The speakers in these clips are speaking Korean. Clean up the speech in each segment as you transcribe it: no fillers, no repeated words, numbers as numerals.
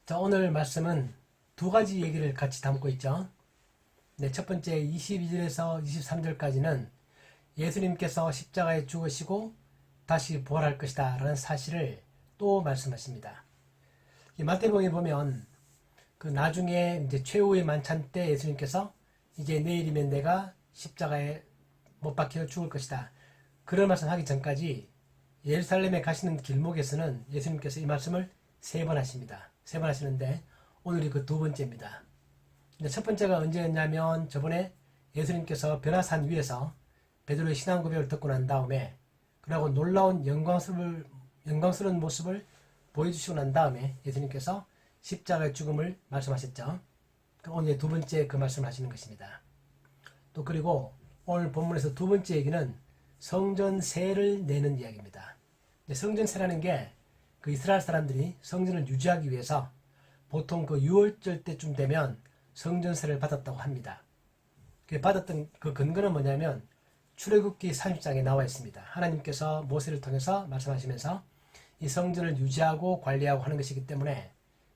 자, 오늘 말씀은 두 가지 얘기를 같이 담고 있죠. 네, 첫 번째 22절에서 23절까지는 예수님께서 십자가에 죽으시고 다시 부활할 것이다 라는 사실을 또 말씀하십니다. 이 마태복음에 보면 그 나중에 이제 최후의 만찬 때 예수님께서 이제 내일이면 내가 십자가에 못 박혀 죽을 것이다, 그런 말씀 하기 전까지 예루살렘에 가시는 길목에서는 예수님께서 이 말씀을 세 번 하십니다. 세 번 하시는데 오늘이 그 두 번째입니다. 첫 번째가 언제였냐면 저번에 예수님께서 변화산 위에서 베드로의 신앙 고백을 듣고 난 다음에 그러고 놀라운 영광스러운 모습을 보여주시고 난 다음에 예수님께서 십자가의 죽음을 말씀하셨죠. 오늘 두 번째 그 말씀을 하시는 것입니다. 또 그리고 오늘 본문에서 두 번째 얘기는 성전세를 내는 이야기입니다. 성전세라는 게 그 이스라엘 사람들이 성전을 유지하기 위해서 보통 그 6월절 때쯤 되면 성전세를 받았다고 합니다. 그 받았던 그 근거는 뭐냐면 출애굽기 30장에 나와 있습니다. 하나님께서 모세를 통해서 말씀하시면서 이 성전을 유지하고 관리하고 하는 것이기 때문에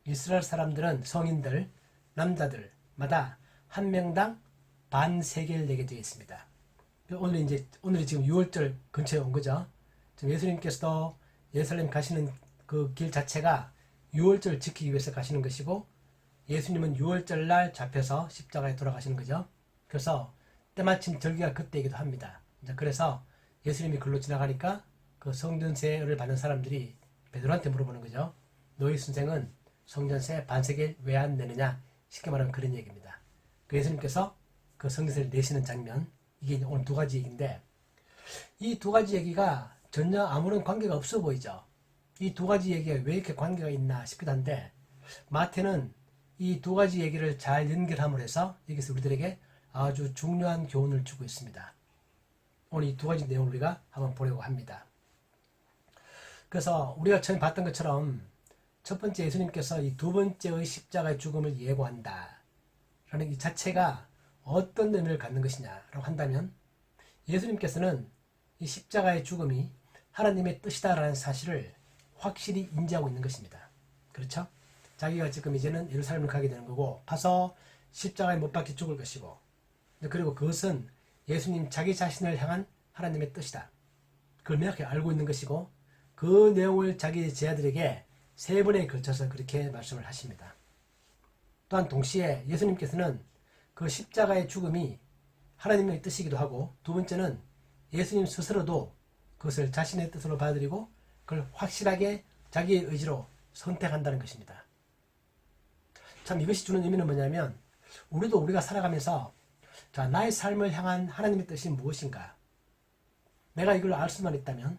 이스라엘 사람들은 성인들, 남자들마다 한 명당 반 세겔 내게 되어 있습니다. 오늘이 지금 6월절 근처에 온 거죠. 지금 예수님께서도 예루살렘 가시는 그 길 자체가 6월절을 지키기 위해서 가시는 것이고 예수님은 6월절 날 잡혀서 십자가에 돌아가시는 거죠. 그래서 때마침 절기가 그때이기도 합니다. 그래서 예수님이 글로 지나가니까 그 성전세를 받는 사람들이 베드로한테 물어보는 거죠. 너희 선생은 성전세 반세겔 왜 안 내느냐? 쉽게 말하면 그런 얘기입니다. 그 예수님께서 그 성전세를 내시는 장면, 이게 오늘 두 가지 얘기인데 이 두 가지 얘기가 전혀 아무런 관계가 없어 보이죠. 이 두 가지 얘기가 왜 이렇게 관계가 있나 싶기도 한데 마태는 이 두 가지 얘기를 잘 연결함으로 해서 여기서 우리들에게 아주 중요한 교훈을 주고 있습니다. 오늘 이 두 가지 내용을 우리가 한번 보려고 합니다. 그래서 우리가 처음 봤던 것처럼 첫 번째 예수님께서 이 두 번째의 십자가의 죽음을 예고한다 라는 이 자체가 어떤 의미를 갖는 것이냐라고 한다면 예수님께서는 이 십자가의 죽음이 하나님의 뜻이다라는 사실을 확실히 인지하고 있는 것입니다. 그렇죠? 자기가 지금 이제는 예루살렘을 가게 되는 거고 가서 십자가에 못 박혀 죽을 것이고 그리고 그것은 예수님 자기 자신을 향한 하나님의 뜻이다. 그걸 명확히 알고 있는 것이고 그 내용을 자기 제자들에게 세 번에 걸쳐서 그렇게 말씀을 하십니다. 또한 동시에 예수님께서는 그 십자가의 죽음이 하나님의 뜻이기도 하고 두 번째는 예수님 스스로도 그것을 자신의 뜻으로 받아들이고 그걸 확실하게 자기의 의지로 선택한다는 것입니다. 참 이것이 주는 의미는 뭐냐면 우리가 살아가면서 자, 나의 삶을 향한 하나님의 뜻이 무엇인가? 내가 이걸 알 수만 있다면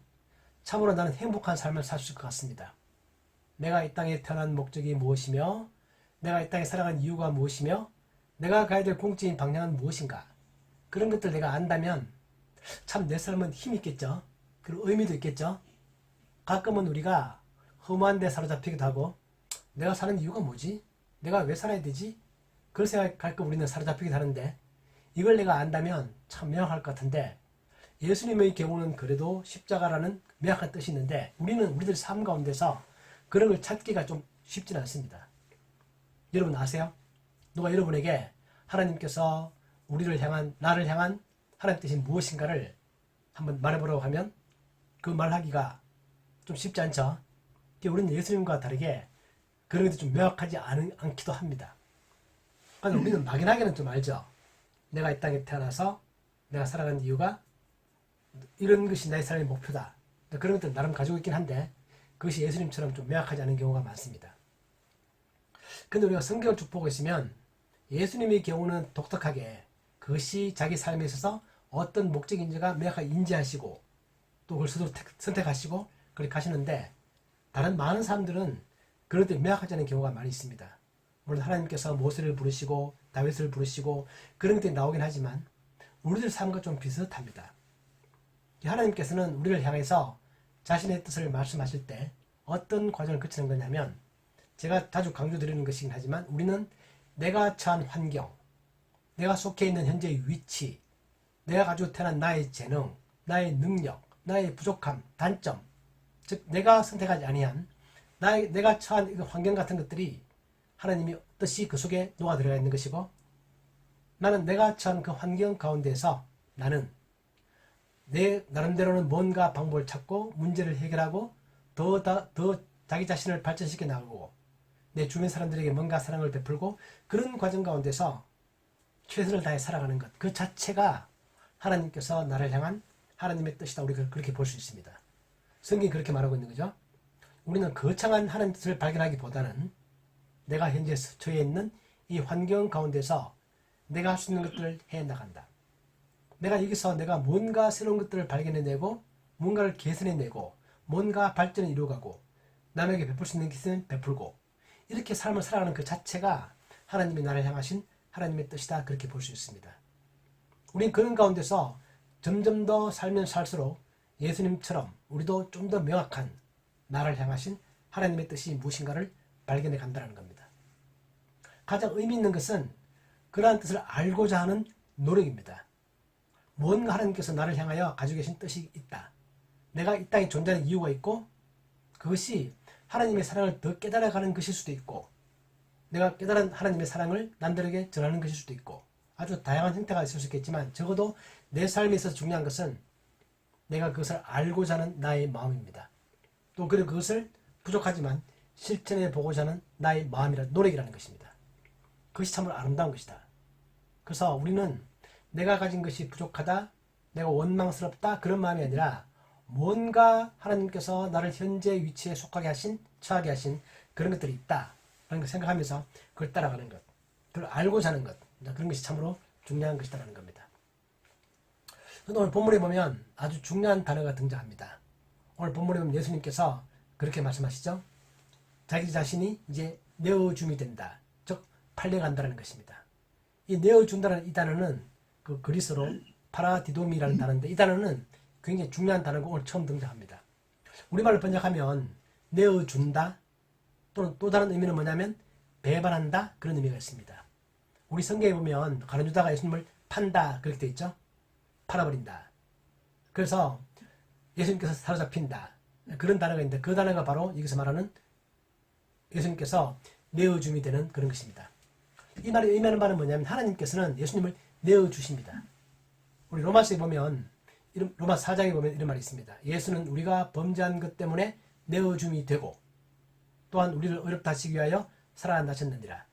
참으로 나는 행복한 삶을 살 수 있을 것 같습니다. 내가 이 땅에 태어난 목적이 무엇이며 내가 이 땅에 살아간 이유가 무엇이며 내가 가야 될 공적인 방향은 무엇인가? 그런 것들 내가 안다면 참 내 삶은 힘이 있겠죠. 그리고 의미도 있겠죠. 가끔은 우리가 허무한 데 사로잡히기도 하고 내가 사는 이유가 뭐지? 내가 왜 살아야 되지? 그런 생각 가끔 우리는 사로잡히기도 하는데 이걸 내가 안다면 참 명확할 것 같은데 예수님의 경우는 그래도 십자가라는 명확한 뜻이 있는데 우리들 삶 가운데서 그런 걸 찾기가 좀 쉽지는 않습니다. 여러분 아세요? 누가 여러분에게 하나님께서 나를 향한 하나님 뜻이 무엇인가를 한번 말해보라고 하면 그 말하기가 좀 쉽지 않죠. 우리는 예수님과 다르게 그런 것도 좀 명확하지 않기도 합니다. 그러니까 우리는 막연하게는 좀 알죠. 내가 이 땅에 태어나서 내가 살아가는 이유가 이런 것이 나의 삶의 목표다. 그런 것들 나름 가지고 있긴 한데 그것이 예수님처럼 좀 명확하지 않은 경우가 많습니다. 근데 우리가 성경을 쭉 보고 있으면 예수님의 경우는 독특하게 그것이 자기 삶에 있어서 어떤 목적인지가 명확하게 인지하시고 또 그걸 스스로 선택하시고 그렇게 가시는데 다른 많은 사람들은 그런 데 명확하지 않은 경우가 많이 있습니다. 물론 하나님께서 모세를 부르시고 다윗을 부르시고 그런 것들이 나오긴 하지만 우리들 삶과 좀 비슷합니다. 하나님께서는 우리를 향해서 자신의 뜻을 말씀하실 때 어떤 과정을 거치는 거냐면 제가 자주 강조드리는 것이긴 하지만 우리는 내가 처한 환경, 내가 속해 있는 현재의 위치, 내가 가지고 태어난 나의 재능, 나의 능력, 나의 부족함, 단점, 즉 내가 선택하지 아니한 내가 처한 환경 같은 것들이 하나님의 뜻이 그 속에 녹아 들어가 있는 것이고, 나는 내가 처한 그 환경 가운데서 나는 내 나름대로는 뭔가 방법을 찾고 문제를 해결하고 더 자기 자신을 발전시켜 나가고 내 주변 사람들에게 뭔가 사랑을 베풀고 그런 과정 가운데서 최선을 다해 살아가는 것, 그 자체가 하나님께서 나를 향한 하나님의 뜻이다. 우리가 그렇게 볼 수 있습니다. 성경이 그렇게 말하고 있는 거죠. 우리는 거창한 하나님 뜻을 발견하기보다는 내가 현재 처해 있는 이 환경 가운데서 내가 할 수 있는 것들을 해나간다. 내가 여기서 내가 뭔가 새로운 것들을 발견해내고 뭔가를 개선해내고 뭔가 발전을 이루어가고 남에게 베풀 수 있는 것은 베풀고 이렇게 삶을 살아가는 그 자체가 하나님이 나를 향하신 하나님의 뜻이다. 그렇게 볼 수 있습니다. 우리는 그런 가운데서 점점 더 살면 살수록 예수님처럼 우리도 좀 더 명확한 나를 향하신 하나님의 뜻이 무엇인가를 발견해 간다는 겁니다. 가장 의미 있는 것은 그러한 뜻을 알고자 하는 노력입니다. 뭔가 하나님께서 나를 향하여 가지고 계신 뜻이 있다. 내가 이 땅에 존재하는 이유가 있고 그것이 하나님의 사랑을 더 깨달아가는 것일 수도 있고 내가 깨달은 하나님의 사랑을 남들에게 전하는 것일 수도 있고 아주 다양한 형태가 있을 수 있겠지만 적어도 내 삶에 있어서 중요한 것은 내가 그것을 알고자 하는 나의 마음입니다. 또 그리고 그것을 부족하지만 실천해 보고자 하는 나의 마음이라 노력이라는 것입니다. 그것이 참으로 아름다운 것이다. 그래서 우리는 내가 가진 것이 부족하다, 내가 원망스럽다 그런 마음이 아니라 뭔가 하나님께서 나를 현재 위치에 속하게 하신, 처하게 하신 그런 것들이 있다 라는 걸 생각하면서 그걸 따라가는 것, 그걸 알고자 하는 것, 그런 것이 참으로 중요한 것이다라는 겁니다. 오늘 본문에 보면 아주 중요한 단어가 등장합니다. 오늘 본문에 보면 예수님께서 그렇게 말씀하시죠. 자기 자신이 이제 내어줌이 된다. 즉 팔려간다는 것입니다. 이 내어준다는 이 단어는 그 그리스어로 파라디돔이라는 단어인데 이 단어는 굉장히 중요한 단어고 오늘 처음 등장합니다. 우리말로 번역하면 내어준다 또는 또 다른 의미는 뭐냐면 배반한다 그런 의미가 있습니다. 우리 성경에 보면 가룟 유다가 예수님을 판다 그렇게 되어 있죠. 팔아버린다. 그래서 예수님께서 사로잡힌다. 그런 단어가 있는데 그 단어가 바로 여기서 말하는 예수님께서 내어줌이 되는 그런 것입니다. 이 말이 의미하는 바는 뭐냐면 하나님께서는 예수님을 내어주십니다. 우리 로마서에 보면 로마 4장에 보면 이런 말이 있습니다. 예수는 우리가 범죄한 것 때문에 내어줌이 되고 또한 우리를 어렵다 하시기 위하여 살아나셨느니라.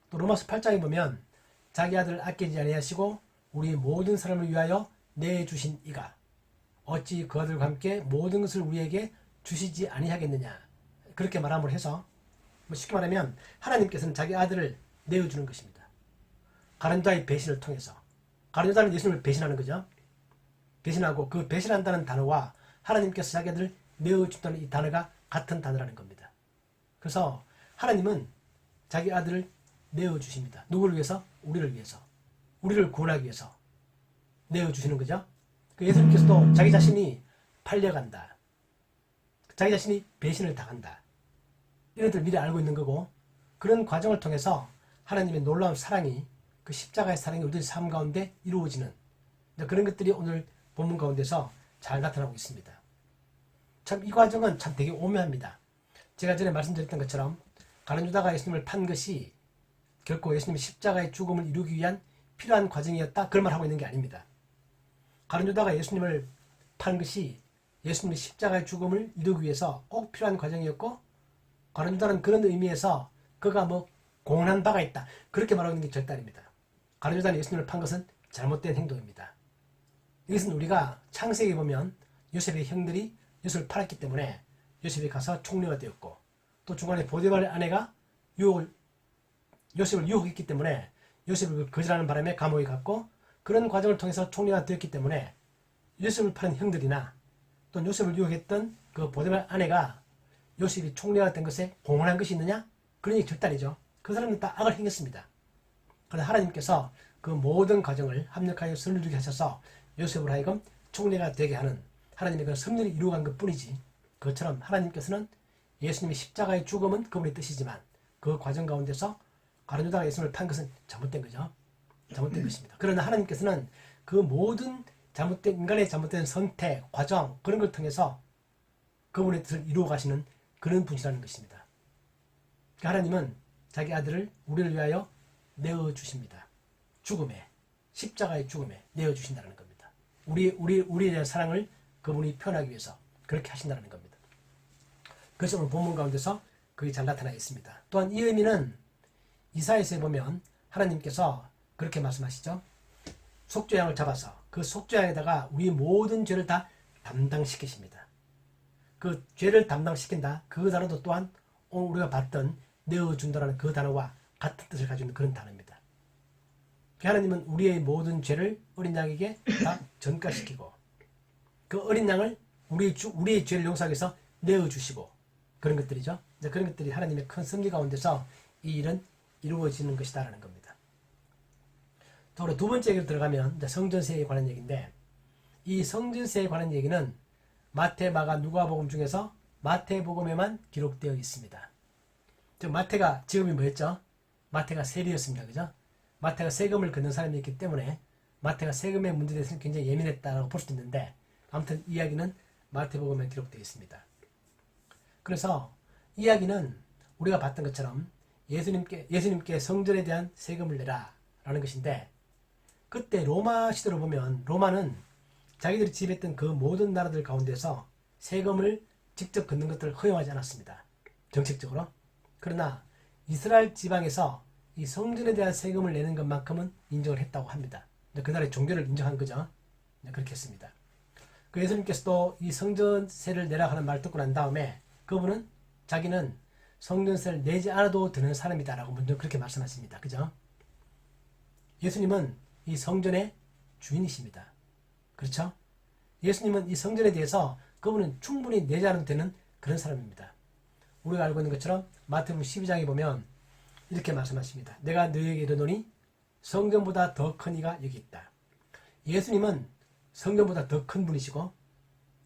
또 로마서 8장에 보면 자기 아들을 아끼지 아니하시고 우리 모든 사람을 위하여 내주신 이가 어찌 그 아들과 함께 모든 것을 우리에게 주시지 아니하겠느냐 그렇게 말함으로 해서 쉽게 말하면 하나님께서는 자기 아들을 내어주는 것입니다. 가룟 유다의 배신을 통해서 가룟 유다는 예수님을 배신하는 거죠. 배신하고 그 배신한다는 단어와 하나님께서 자기 아들을 내어준다는 이 단어가 같은 단어라는 겁니다. 그래서 하나님은 자기 아들을 내어주십니다. 누구를 위해서? 우리를 위해서. 우리를 구원하기 위해서 내어주시는 거죠. 예수님께서도 자기 자신이 팔려간다. 자기 자신이 배신을 당한다. 이런 것들 미리 알고 있는 거고 그런 과정을 통해서 하나님의 놀라운 사랑이 그 십자가의 사랑이 우리들 삶 가운데 이루어지는 그런 것들이 오늘 본문 가운데서 잘 나타나고 있습니다. 참 이 과정은 참 되게 오묘합니다. 제가 전에 말씀드렸던 것처럼 가룟 유다가 예수님을 판 것이 결코 예수님의 십자가의 죽음을 이루기 위한 필요한 과정이었다. 그런 말 하고 있는 게 아닙니다. 가룟 유다가 예수님을 판 것이 예수님의 십자가의 죽음을 이루기 위해서 꼭 필요한 과정이었고 가룟 유다는 그런 의미에서 그가 뭐 공헌한 바가 있다. 그렇게 말하고 있는 게 절대 아닙니다. 가룟 유다는 예수님을 판 것은 잘못된 행동입니다. 이것은 우리가 창세기에 보면 요셉의 형들이 요셉을 팔았기 때문에 요셉이 가서 총리가 되었고 또 중간에 보디발의 아내가 요셉을 유혹했기 때문에 요셉을 거절하는 바람에 감옥에 갔고 그런 과정을 통해서 총리가 되었기 때문에 요셉을 파는 형들이나 또 요셉을 유혹했던 그 보디발 아내가 요셉이 총리가 된 것에 공헌한 것이 있느냐? 그런 얘기 절대 아니죠. 그 사람은 다 악을 행했습니다. 그런데 하나님께서 그 모든 과정을 합력하여 선을 이루게 하셔서 요셉을 하여금 총리가 되게 하는 하나님의 그 섭리를 이루어간 것 뿐이지 그것처럼 하나님께서는 예수님의 십자가의 죽음은 그분의 뜻이지만 그 과정 가운데서 가룟 유다가 예수님을 판 것은 잘못된 거죠. 잘못된 것입니다. 그러나 하나님께서는 그 모든 잘못된 인간의 잘못된 선택, 과정 그런 걸 통해서 그분의 뜻을 이루어 가시는 그런 분이라는 것입니다. 하나님은 자기 아들을 우리를 위하여 내어주십니다. 죽음에, 십자가의 죽음에 내어주신다는 겁니다. 우리에 대한 사랑을 그분이 표현하기 위해서 그렇게 하신다는 겁니다. 그래서 오늘 본문 가운데서 그게 잘 나타나 있습니다. 또한 이 의미는 이사야서에 보면 하나님께서 그렇게 말씀하시죠. 속죄양을 잡아서 그 속죄양에다가 우리 모든 죄를 다 담당시키십니다. 그 죄를 담당시킨다. 그 단어도 또한 오늘 우리가 봤던 내어준다라는 그 단어와 같은 뜻을 가지고 있는 그런 단어입니다. 하나님은 우리의 모든 죄를 어린 양에게 다 전가시키고 그 어린 양을 우리의 죄를 용서하기 위해서 내어주시고 그런 것들이죠. 그런 것들이 하나님의 큰 섭리 가운데서 이 일은 이루어지는 것이다라는 겁니다. 또 두 번째 얘기로 들어가면 성전세에 관한 얘기인데 이 성전세에 관한 얘기는 마태, 마가, 누가복음 중에서 마태복음에만 기록되어 있습니다. 마태가 직업이 뭐였죠? 마태가 세리였습니다. 그죠? 마태가 세금을 걷는 사람이었기 때문에 마태가 세금의 문제에 대해서는 굉장히 예민했다고 볼 수도 있는데 아무튼 이야기는 마태복음에 기록되어 있습니다. 그래서 이야기는 우리가 봤던 것처럼 예수님께 성전에 대한 세금을 내라 라는 것인데 그때 로마 시대로 보면 로마는 자기들이 지배했던 그 모든 나라들 가운데서 세금을 직접 걷는 것들을 허용하지 않았습니다. 정책적으로. 그러나 이스라엘 지방에서 이 성전에 대한 세금을 내는 것만큼은 인정을 했다고 합니다. 그 나라의 종교를 인정한 거죠. 그렇게 했습니다. 그 예수님께서도 이 성전세를 내라 하는 말을 듣고 난 다음에 그분은 자기는 성전세를 내지 않아도 되는 사람이다라고 먼저 그렇게 말씀하십니다. 그죠? 예수님은 이 성전의 주인이십니다. 그렇죠? 예수님은 이 성전에 대해서 그분은 충분히 내지 않아도 되는 그런 사람입니다. 우리가 알고 있는 것처럼 마태복음 12장에 보면 이렇게 말씀하십니다. 내가 너희에게 이르노니 성전보다 더 큰 이가 여기 있다. 예수님은 성전보다 더 큰 분이시고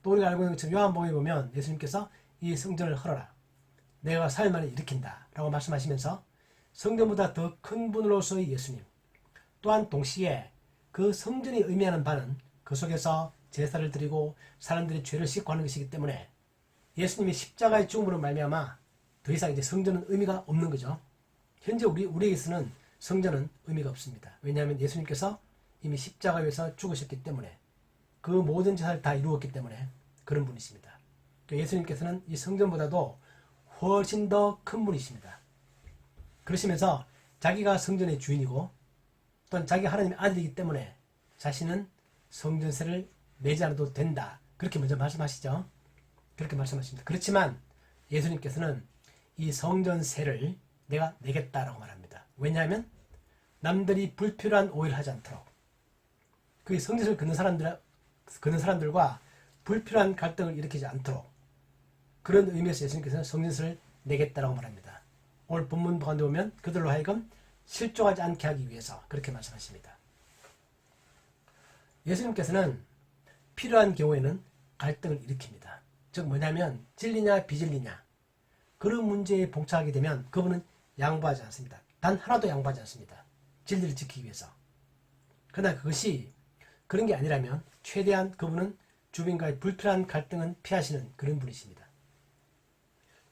또 우리가 알고 있는 것처럼 요한복음에 보면 예수님께서 이 성전을 헐어라. 내가 4일 만에 일으킨다. 라고 말씀하시면서 성전보다 더 큰 분으로서의 예수님 또한 동시에 그 성전이 의미하는 바는 그 속에서 제사를 드리고 사람들이 죄를 씻고 하는 것이기 때문에 예수님이 십자가의 죽음으로 말미암아 더 이상 이제 성전은 의미가 없는 거죠. 현재 우리에게서는 성전은 의미가 없습니다. 왜냐하면 예수님께서 이미 십자가에서 죽으셨기 때문에 그 모든 제사를 다 이루었기 때문에 그런 분이십니다. 예수님께서는 이 성전보다도 훨씬 더 큰 분이십니다. 그러시면서 자기가 성전의 주인이고 또한 자기가 하나님의 아들이기 때문에 자신은 성전세를 내지 않아도 된다. 그렇게 먼저 말씀하시죠. 그렇게 말씀하십니다. 그렇지만 예수님께서는 이 성전세를 내가 내겠다라고 말합니다. 왜냐하면 남들이 불필요한 오해를 하지 않도록 그 성전을 걷는 사람들과 불필요한 갈등을 일으키지 않도록 그런 의미에서 예수님께서는 성전세를 내겠다라고 말합니다. 오늘 본문 가운데 보면 그들로 하여금 실족하지 않게 하기 위해서 그렇게 말씀하십니다. 예수님께서는 필요한 경우에는 갈등을 일으킵니다. 즉 뭐냐면 진리냐 비진리냐 그런 문제에 봉착하게 되면 그분은 양보하지 않습니다. 단 하나도 양보하지 않습니다. 진리를 지키기 위해서. 그러나 그것이 그런 게 아니라면 최대한 그분은 주변과의 불필요한 갈등은 피하시는 그런 분이십니다.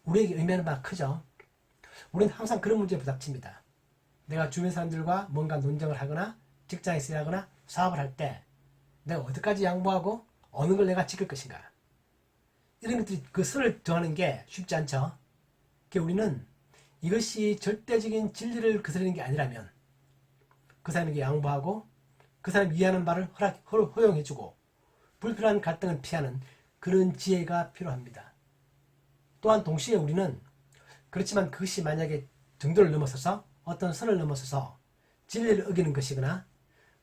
우리에게 의미하는 바가 크죠. 우리는 항상 그런 문제에 부닥칩니다. 내가 주변 사람들과 뭔가 논쟁을 하거나 직장에서 일하거나 사업을 할 때 내가 어디까지 양보하고 어느 걸 내가 지킬 것인가. 이런 것들이 그 선을 정하는 게 쉽지 않죠. 우리는 이것이 절대적인 진리를 거스르는 게 아니라면 그 사람에게 양보하고 그 사람이 이해하는 바를 허용해주고 불필요한 갈등을 피하는 그런 지혜가 필요합니다. 또한 동시에 우리는 그렇지만 그것이 만약에 정도를 넘어서서 어떤 선을 넘어서서 진리를 어기는 것이거나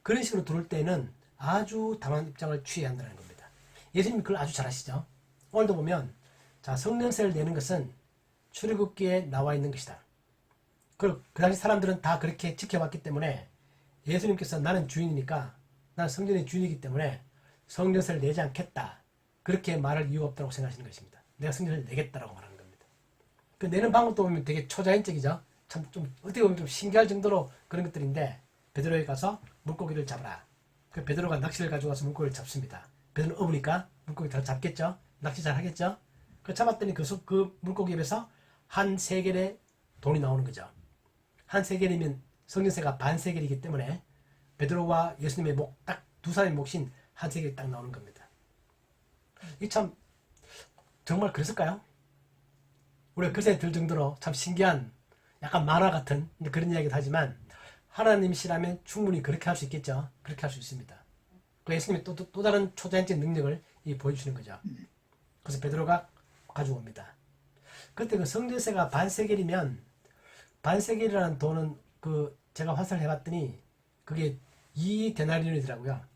그런 식으로 들어올 때는 아주 당한 입장을 취해야 한다는 겁니다. 예수님이 그걸 아주 잘 아시죠. 오늘도 보면 성전세를 내는 것은 출애굽기에 나와 있는 것이다. 그 당시 사람들은 다 그렇게 지켜왔기 때문에 예수님께서 나는 주인이니까 나는 성전의 주인이기 때문에 성전세를 내지 않겠다. 그렇게 말할 이유가 없다고 생각하시는 것입니다. 내가 성전세를 내겠다라고 말하는 겁니다. 그 내는 방법도 보면 되게 초자연적이죠. 참 좀 어떻게 보면 좀 신기할 정도로 그런 것들인데 베드로에 가서 물고기를 잡아라. 그 베드로가 낚시를 가지고 가서 물고기를 잡습니다. 베드로는 어부니까 물고기 다 잡겠죠. 낚시 잘 하겠죠. 그 잡았더니 그 물고기 입에서 한 세겔의 돈이 나오는 거죠. 한 세겔이면 성전세가 반 세겔이기 때문에 베드로와 예수님의 목 딱 두 사람의 몫인 한 세겔이 딱 나오는 겁니다. 이 참 정말 그랬을까요? 우리가 그새 들 정도로 참 신기한 약간 만화 같은 그런 이야기도 하지만 하나님이시라면 충분히 그렇게 할 수 있겠죠. 그렇게 할 수 있습니다. 그 예수님이 또 다른 초자연적 능력을 보여주시는 거죠. 그래서 베드로가 가져옵니다. 그때 그 성전세가 반세겔이면 반세겔이라는 돈은 그 제가 환산을 해봤더니 그게 2데나리온이더라고요.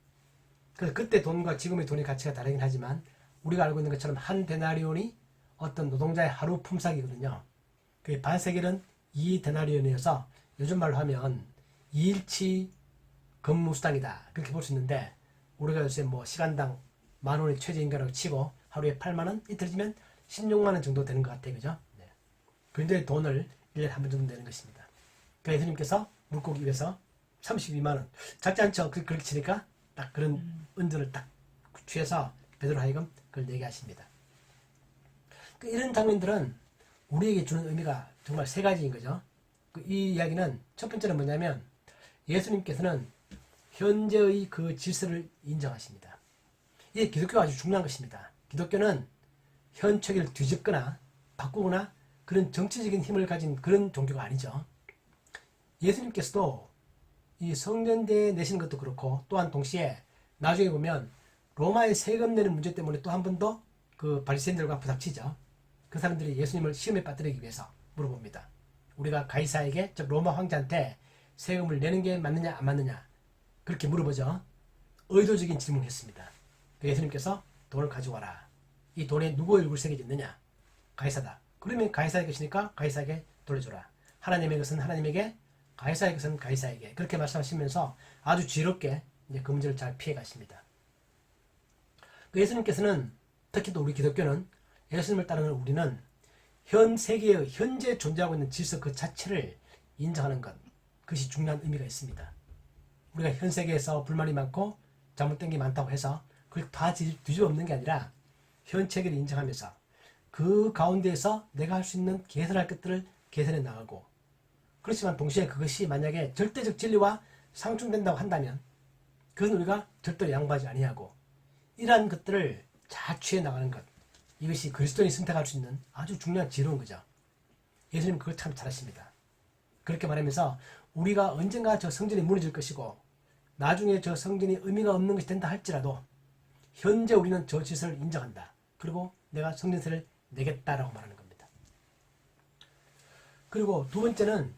그래서 그때 돈과 지금의 돈의 가치가 다르긴 하지만 우리가 알고 있는 것처럼 한 데나리온이 어떤 노동자의 하루 품삯이거든요. 그 반세겔은 2데나리온이어서 요즘 말로 하면 2일치 근무수당이다 그렇게 볼 수 있는데 우리가 요새 뭐 시간당 10,000원이 최저임금이라고 치고 하루에 80,000원 이틀이면 160,000원 정도 되는 것 같아요. 그죠? 네. 그 정도의 돈을 1년에 한 번 정도 내는 것입니다. 그 예수님께서 물고기 입에서 320,000원 작지 않죠? 그렇게 치니까 딱 그런 은전을 딱 취해서 베드로 하여금 그걸 내게 하십니다. 이런 장면들은 우리에게 주는 의미가 정말 세 가지인 거죠. 이 이야기는 첫 번째는 뭐냐면 예수님께서는 현재의 그 질서를 인정하십니다. 이게 기독교가 아주 중요한 것입니다. 기독교는 현 체계를 뒤집거나 바꾸거나 그런 정치적인 힘을 가진 그런 종교가 아니죠. 예수님께서도 이 성전대에 내시는 것도 그렇고 또한 동시에 나중에 보면 로마의 세금 내는 문제 때문에 또 한 번 더 그 바리새인들과 부닥치죠. 그 사람들이 예수님을 시험에 빠뜨리기 위해서 물어봅니다. 우리가 가이사에게 즉 로마 황제한테 세금을 내는 게 맞느냐 안 맞느냐 그렇게 물어보죠. 의도적인 질문을 했습니다. 예수님께서 돈을 가져와라. 이 돈에 누구의 얼굴 새겨져 있느냐? 가이사다. 그러면 가이사의 것이니까 가이사에게 돌려줘라. 하나님의 것은 하나님에게, 가이사의 것은 가이사에게. 그렇게 말씀하시면서 아주 지혜롭게 이제 그 문제를 잘 피해 가십니다. 예수님께서는 특히 또 우리 기독교는 예수님을 따르는 우리는 현 세계의 현재 존재하고 있는 질서 그 자체를 인정하는 것, 그것이 중요한 의미가 있습니다. 우리가 현 세계에서 불만이 많고 잘못된 게 많다고 해서 그걸 다 뒤집어 엎는 게 아니라 현 체계를 인정하면서 그 가운데에서 내가 할 수 있는 개선할 것들을 개선해 나가고, 그렇지만 동시에 그것이 만약에 절대적 진리와 상충된다고 한다면 그건 우리가 절대로 양보하지 아니하고 이러한 것들을 잘 취해 나가는 것, 이것이 그리스도인이 선택할 수 있는 아주 중요한 지혜로운 거죠. 예수님 그걸 참 잘하십니다. 그렇게 말하면서 우리가 언젠가 저 성전이 무너질 것이고 나중에 저 성전이 의미가 없는 것이 된다 할지라도 현재 우리는 저 질서를 인정한다. 그리고 내가 성전세를 내겠다라고 말하는 겁니다. 그리고 두 번째는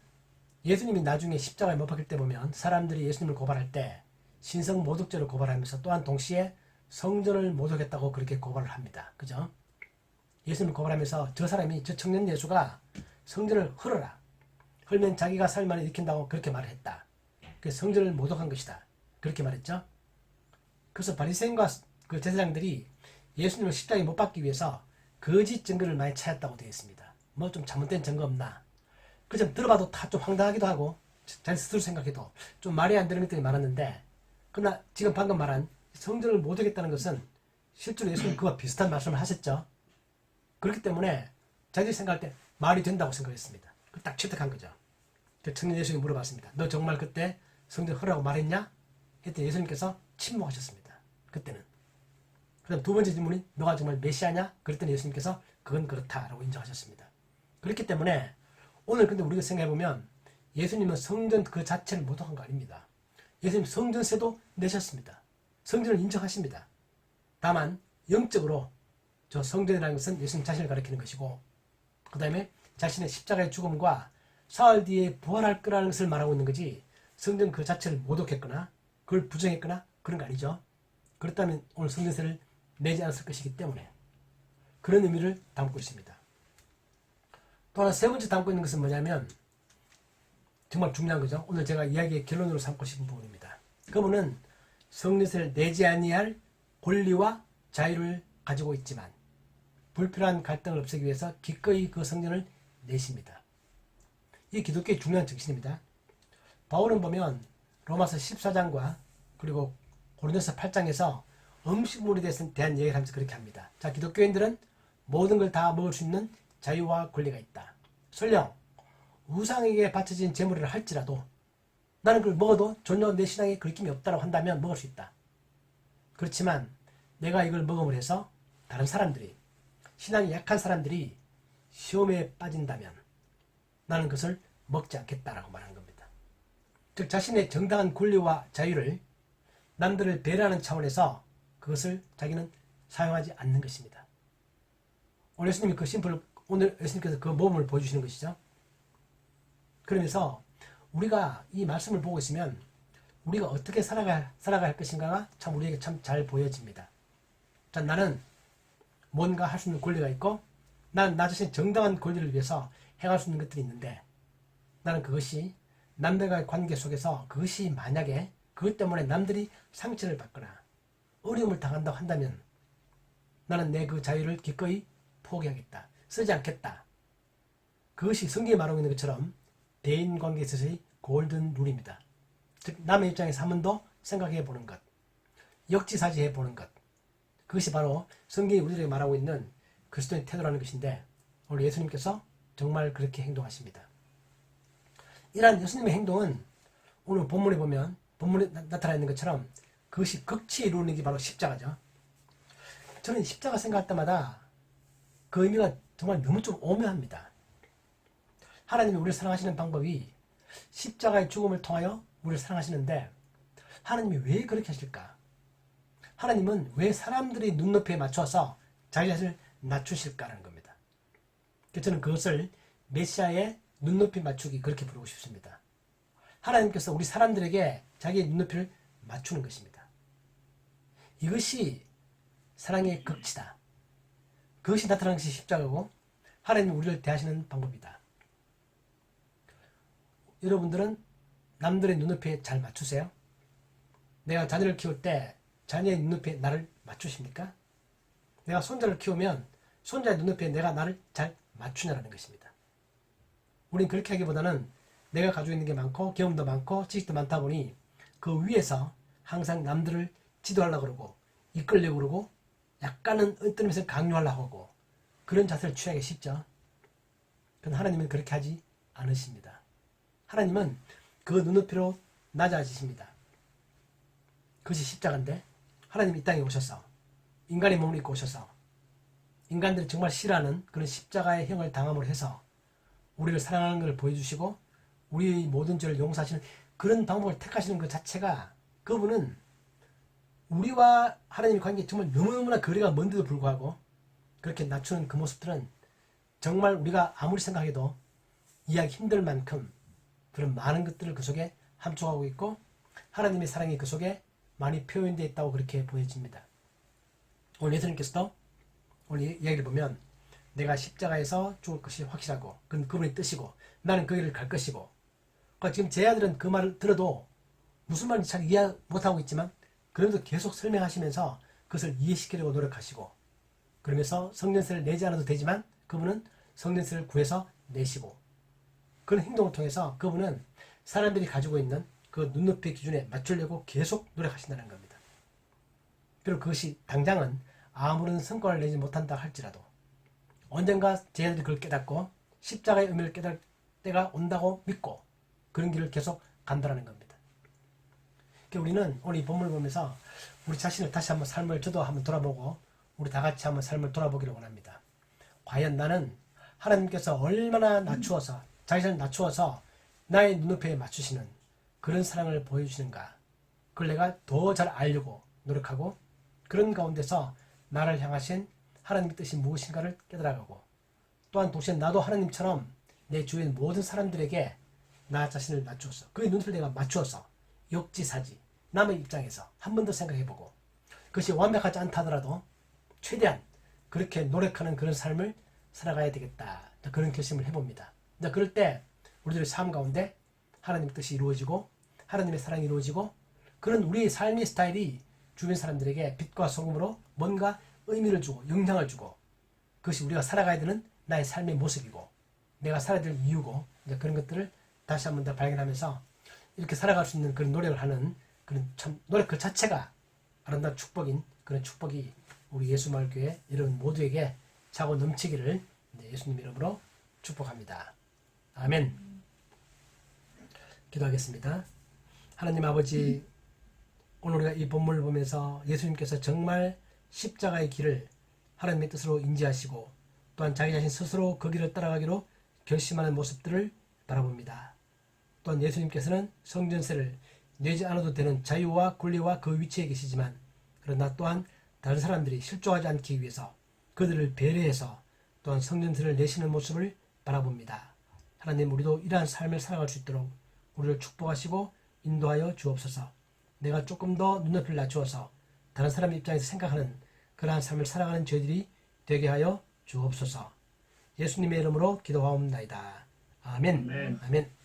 예수님이 나중에 십자가에 못 박힐 때 보면 사람들이 예수님을 고발할 때 신성 모독죄를 고발하면서 또한 동시에 성전을 모독했다고 그렇게 고발을 합니다. 그죠? 예수님을 고발하면서 저 사람이, 저 청년 예수가 성전을 헐어라. 헐면 자기가 살만을 일으킨다고 그렇게 말을 했다. 그래서 성전을 모독한 것이다. 그렇게 말했죠. 그래서 바리새인과 그 제사장들이 예수님을 십자가에 못 박기 위해서 거짓 증거를 많이 찾았다고 되어 있습니다. 뭐 좀 잘못된 증거 없나. 그 좀 들어봐도 다 좀 황당하기도 하고 자기 스스로 생각해도 좀 말이 안 되는 것들이 많았는데, 그러나 지금 방금 말한 성전을 모독했다는 것은 실제로 예수님 그와 비슷한 말씀을 하셨죠. 그렇기 때문에 자기들이 생각할 때 말이 된다고 생각했습니다. 딱 채택한 거죠. 그 청년 예수님이 물어봤습니다. 너 정말 그때 성전 헐라고 말했냐? 했더니 예수님께서 침묵하셨습니다. 그때는. 그 다음 두 번째 질문이 너가 정말 메시아냐? 그랬더니 예수님께서 그건 그렇다라고 인정하셨습니다. 그렇기 때문에 오늘 근데 우리가 생각해보면 예수님은 성전 그 자체를 모독한 거 아닙니다. 예수님 성전세도 내셨습니다. 성전을 인정하십니다. 다만 영적으로 저 성전이라는 것은 예수님 자신을 가리키는 것이고, 그 다음에 자신의 십자가의 죽음과 사흘 뒤에 부활할 거라는 것을 말하고 있는 거지 성전 그 자체를 모독했거나 그걸 부정했거나 그런 거 아니죠. 그렇다면 오늘 성전세를 내지 않았을 것이기 때문에 그런 의미를 담고 있습니다. 또 하나 세 번째 담고 있는 것은 뭐냐면 정말 중요한 거죠. 오늘 제가 이야기의 결론으로 삼고 싶은 부분입니다. 그분은 성전세를 내지 아니할 권리와 자유를 가지고 있지만 불필요한 갈등을 없애기 위해서 기꺼이 그 성전을 내십니다. 이 기독교의 중요한 정신입니다. 바울은 보면 로마서 14장과 그리고 고린도서 8장에서 음식물에 대한 얘기를 하면서 그렇게 합니다. 자, 기독교인들은 모든 걸 다 먹을 수 있는 자유와 권리가 있다. 설령 우상에게 바쳐진 제물이라 할지라도 나는 그걸 먹어도 전혀 내 신앙에 걸림이 없다고 한다면 먹을 수 있다. 그렇지만 내가 이걸 먹음을 해서 다른 사람들이, 신앙이 약한 사람들이 시험에 빠진다면 나는 그것을 먹지 않겠다라고 말하는 겁니다. 즉 자신의 정당한 권리와 자유를 남들을 배려하는 차원에서 그것을 자기는 사용하지 않는 것입니다. 오늘 예수님이 오늘 예수님께서 그 모범을 보여주시는 것이죠. 그러면서 우리가 이 말씀을 보고 있으면 우리가 어떻게 살아가야 할 것인가가 참 우리에게 참 잘 보여집니다. 자, 나는 뭔가 할 수 있는 권리가 있고 난 나 자신의 정당한 권리를 위해서 행할 수 있는 것들이 있는데 나는 그것이 남들과의 관계 속에서 그것이 만약에 그것 때문에 남들이 상처를 받거나 어려움을 당한다고 한다면 나는 내 그 자유를 기꺼이 포기하겠다. 쓰지 않겠다. 그것이 성경이 말하고 있는 것처럼 대인관계에 있어서의 골든 룰입니다. 즉 남의 입장에서 한 번 더 생각해 보는 것, 역지사지해 보는 것, 그것이 바로 성경이 우리들에게 말하고 있는 그리스도의 태도라는 것인데 오늘 예수님께서 정말 그렇게 행동하십니다. 이러한 예수님의 행동은 오늘 본문에 보면 본문에 나타나 있는 것처럼 그것이 극치에 이루는 게 바로 십자가죠. 저는 십자가 생각할 때마다 그 의미가 정말 너무 좀 오묘합니다. 하나님이 우리를 사랑하시는 방법이 십자가의 죽음을 통하여 우리를 사랑하시는데 하나님이 왜 그렇게 하실까? 하나님은 왜 사람들이 눈높이에 맞춰서 자기 자신을 낮추실까라는 겁니다. 저는 그것을 메시아의 눈높이 맞추기 그렇게 부르고 싶습니다. 하나님께서 우리 사람들에게 자기의 눈높이를 맞추는 것입니다. 이것이 사랑의 극치다. 그것이 나타나는 것이 십자가고 하나님이 우리를 대하시는 방법이다. 여러분들은 남들의 눈높이에 잘 맞추세요? 내가 자녀를 키울 때 자녀의 눈높이에 나를 맞추십니까? 내가 손자를 키우면 손자의 눈높이에 내가 나를 잘 맞추냐라는 것입니다. 우린 그렇게 하기보다는 내가 가지고 있는 게 많고 경험도 많고 지식도 많다 보니 그 위에서 항상 남들을 지도하려고 그러고 이끌려고 그러고 약간은 어떤 의미에서 강요하려고 하고 그런 자세를 취하기 쉽죠. 그런데 하나님은 그렇게 하지 않으십니다. 하나님은 그 눈높이로 낮아지십니다. 그것이 십자가인데 하나님이 이 땅에 오셔서 인간의 몸을 입고 오셔서 인간들이 정말 싫어하는 그런 십자가의 형을 당함으로 해서 우리를 사랑하는 것을 보여주시고 우리의 모든 죄를 용서하시는 그런 방법을 택하시는 것 자체가 그분은 우리와 하나님의 관계에 정말 너무너무나 거리가 먼데도 불구하고 그렇게 낮추는 그 모습들은 정말 우리가 아무리 생각해도 이해하기 힘들 만큼 그런 많은 것들을 그 속에 함축하고 있고 하나님의 사랑이 그 속에 많이 표현되어 있다고 그렇게 보여집니다. 오늘 예수님께서도 오늘 이야기를 보면 내가 십자가에서 죽을 것이 확실하고 그건 그분의 뜻이고 나는 그 길을 갈 것이고 그러니까 지금 제 아들은 그 말을 들어도 무슨 말인지 잘 이해 못하고 있지만 그래도 계속 설명하시면서 그것을 이해시키려고 노력하시고 그러면서 성년세를 내지 않아도 되지만 그분은 성년세를 구해서 내시고 그런 행동을 통해서 그분은 사람들이 가지고 있는 그 눈높이 기준에 맞추려고 계속 노력하신다는 겁니다. 그리고 그것이 당장은 아무런 성과를 내지 못한다 할지라도 언젠가 제 아들이 그걸 깨닫고 십자가의 의미를 깨달을 때가 온다고 믿고 그런 길을 계속 간다는 겁니다. 그러니까 우리는 오늘 이 본문을 보면서 우리 자신을 다시 한번 삶을 저도 한번 돌아보고 우리 다 같이 한번 삶을 돌아보기를 원합니다. 과연 나는 하나님께서 얼마나 낮추어서 자기 자신을 낮추어서 나의 눈높이에 맞추시는 그런 사랑을 보여주시는가 그걸 내가 더 잘 알려고 노력하고 그런 가운데서 나를 향하신 하나님의 뜻이 무엇인가를 깨달아가고 또한 동시에 나도 하나님처럼 내 주위에 있는 모든 사람들에게 나 자신을 낮추어서 그의 눈을 내가 맞추어서 역지사지 남의 입장에서 한 번 더 생각해보고 그것이 완벽하지 않다 하더라도 최대한 그렇게 노력하는 그런 삶을 살아가야 되겠다 그런 결심을 해봅니다. 그럴 때 우리들의 삶 가운데 하나님의 뜻이 이루어지고 하나님의 사랑이 이루어지고 그런 우리의 삶의 스타일이 주변 사람들에게 빛과 소금으로 뭔가 의미를 주고 영향을 주고 그것이 우리가 살아가야 되는 나의 삶의 모습이고 내가 살아야 될 이유고 이제 그런 것들을 다시 한번 더 발견하면서 이렇게 살아갈 수 있는 그런 노력을 하는 그런 참 노력 그 자체가 아름다운 축복인 그런 축복이 우리 예수마을교회 여러분 모두에게 차고 넘치기를 예수님 이름으로 축복합니다. 아멘. 기도하겠습니다. 하나님 아버지, 오늘 우리가 이 본문을 보면서 예수님께서 정말 십자가의 길을 하나님의 뜻으로 인지하시고 또한 자기 자신 스스로 그 길을 따라가기로 결심하는 모습들을 바라봅니다. 또한 예수님께서는 성전세를 내지 않아도 되는 자유와 권리와 그 위치에 계시지만 그러나 또한 다른 사람들이 실족하지 않기 위해서 그들을 배려해서 또한 성전세를 내시는 모습을 바라봅니다. 하나님, 우리도 이러한 삶을 살아갈 수 있도록 우리를 축복하시고 인도하여 주옵소서. 내가 조금 더 눈높이를 낮추어서 다른 사람 입장에서 생각하는 그러한 삶을 살아가는 저희들이 되게 하여 주옵소서. 예수님의 이름으로 기도하옵나이다. 아멘. 아멘. 아멘.